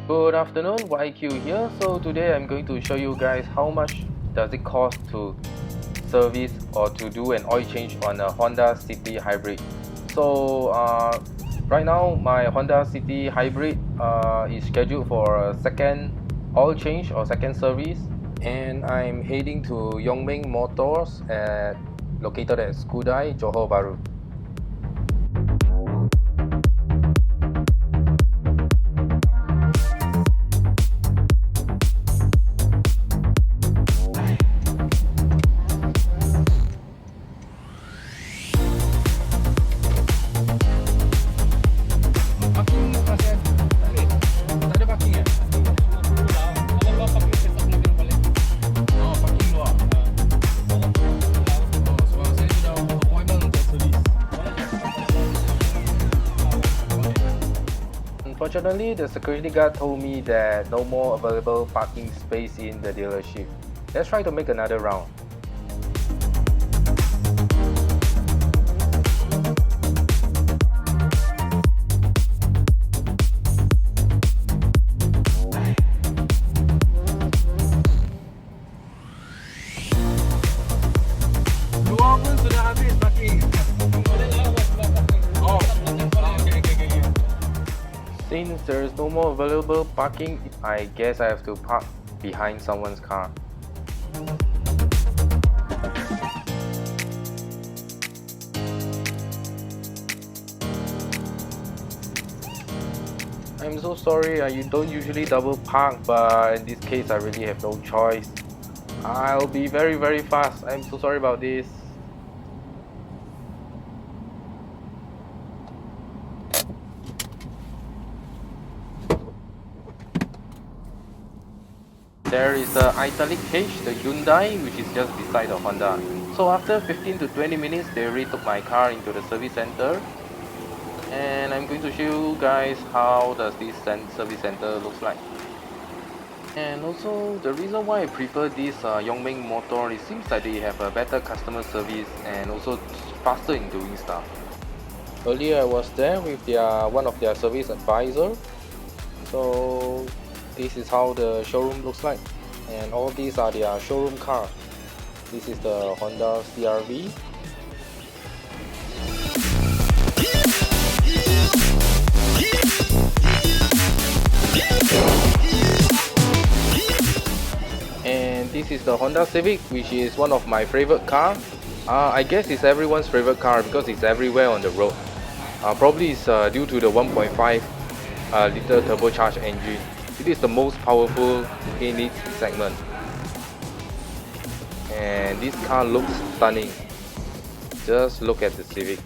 Good afternoon, YQ here. So today I'm going to show you guys how much does it cost to service or to do an oil change on a Honda City Hybrid. So right now my Honda City Hybrid is scheduled for a second oil change or second service, and I'm heading to Yong Meng Motors located at Skudai, Johor Bahru. Unfortunately, the security guard told me that no more available parking space in the dealership. Let's try to make another round. Luar pun sudah habis parking. Oh, okay. Since there is no more available parking, I guess I have to park behind someone's car. I'm so sorry, you don't usually double park, but in this case I really have no choice. I'll be very fast. I'm so sorry about this. There is the italic H, the Hyundai, which is just beside the Honda. So after 15 to 20 minutes, they already took my car into the service center. And I'm going to show you guys how does this service center looks like. And also, the reason why I prefer this Yong Meng Motor, it seems like they have a better customer service and also faster in doing stuff. Earlier I was there with one of their service advisor. So this is how the showroom looks like, and all these are their showroom cars. This is the Honda CR-V. And this is the Honda Civic, which is one of my favorite cars. I guess it's everyone's favorite car because it's everywhere on the road. Probably it's due to the 1.5 liter turbocharged engine. It is the most powerful in its segment. And this car looks stunning. Just look at the Civic.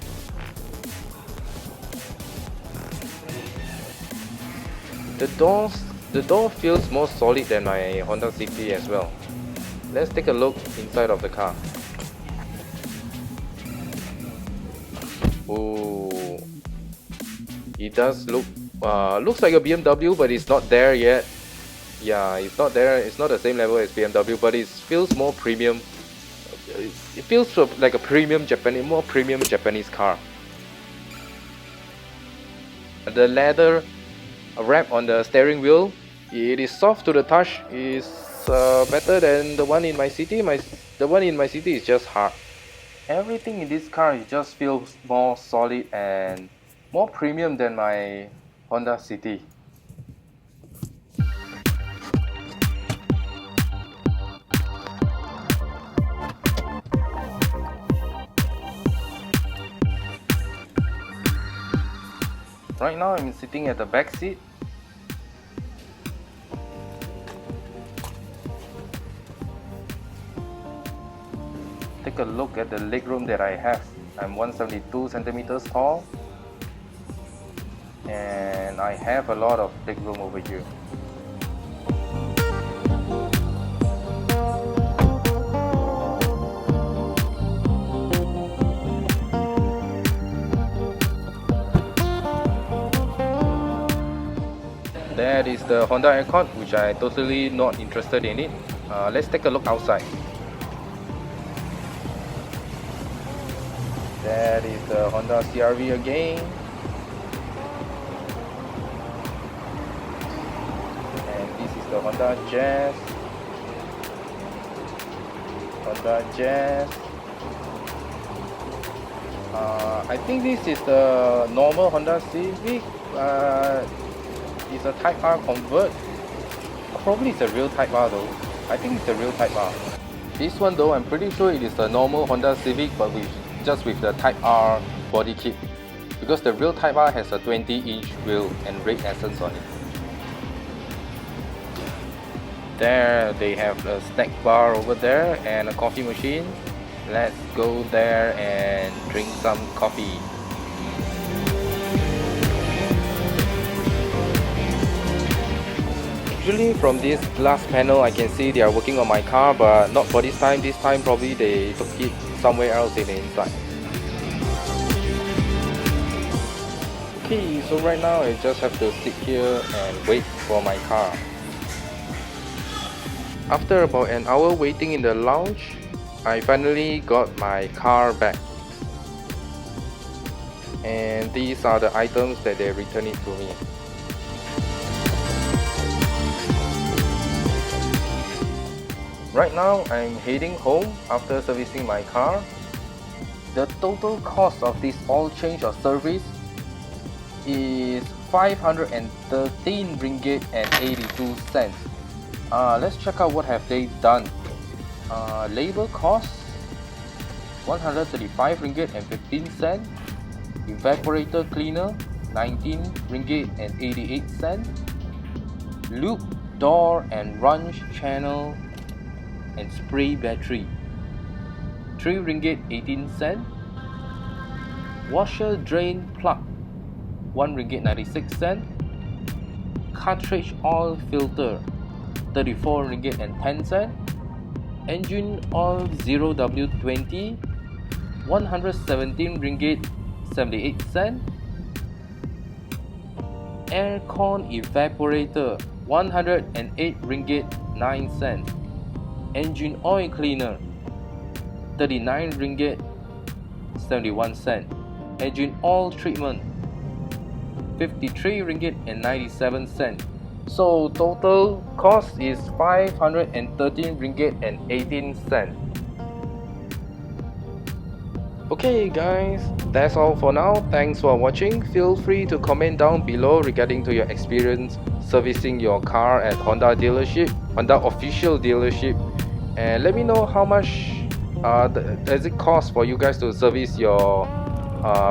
The door feels more solid than my Honda City as well. Let's take a look inside of the car. Oh, it does looks like a BMW, but it's not there yet. Yeah, it's not there. It's not the same level as BMW, but it feels more premium. It feels like a more premium Japanese car. The leather wrap on the steering wheel, it is soft to the touch. Is better than the one in my city. The one in my city is just hard. Everything in this car just feels more solid and more premium than my Honda City. Right now I'm sitting at the back seat. Take a look at the legroom that I have. I'm 172 centimeters tall, and I have a lot of legroom over here. That is the Honda Accord, which I totally not interested in it. Let's take a look outside. That is the Honda CR-V again. the Honda Jazz. I think this is the normal Honda Civic. It's a Type R convert. Probably it's a real Type R though. I think it's a real Type R. This one though, I'm pretty sure it is a normal Honda Civic, but just with the Type R body kit. Because the real Type R has a 20-inch wheel and red essence on it. There they have a snack bar over there and a coffee machine. Let's go there and drink some coffee. Usually from this glass panel I can see they are working on my car, but not for this time. This time probably they took it somewhere else in the inside. Okay, so right now I just have to sit here and wait for my car. After about an hour waiting in the lounge, I finally got my car back. And these are the items that they returned it to me. Right now, I'm heading home after servicing my car. The total cost of this oil change or service is 513 ringgit and 82 cents. Let's check out what have they done. Labor costs 135 ringgit and 15 cents. Evaporator cleaner 19 ringgit and 88 cents. Loop, door and runch channel and spray battery 3 ringgit 18 cents. Washer drain plug 1 ringgit 96 cents. Cartridge oil filter 34 ringgit and 10 cents. Engine oil 0W20 117 ringgit 78 cents. Aircon evaporator 108 ringgit 9 cents. Engine oil cleaner 39 ringgit 71 cents. Engine oil treatment 53 ringgit and 97 cents. So total cost is 513 ringgit and 18 cents. Okay guys, that's all for now. Thanks for watching. Feel free to comment down below regarding to your experience servicing your car at Honda dealership, Honda official dealership, and let me know how much does it cost for you guys to service your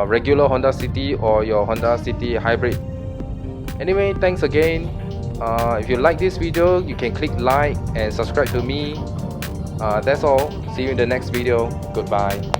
regular Honda City or your Honda City Hybrid. Anyway, thanks again. If you like this video, you can click like and subscribe to me. That's all. See you in the next video. Goodbye.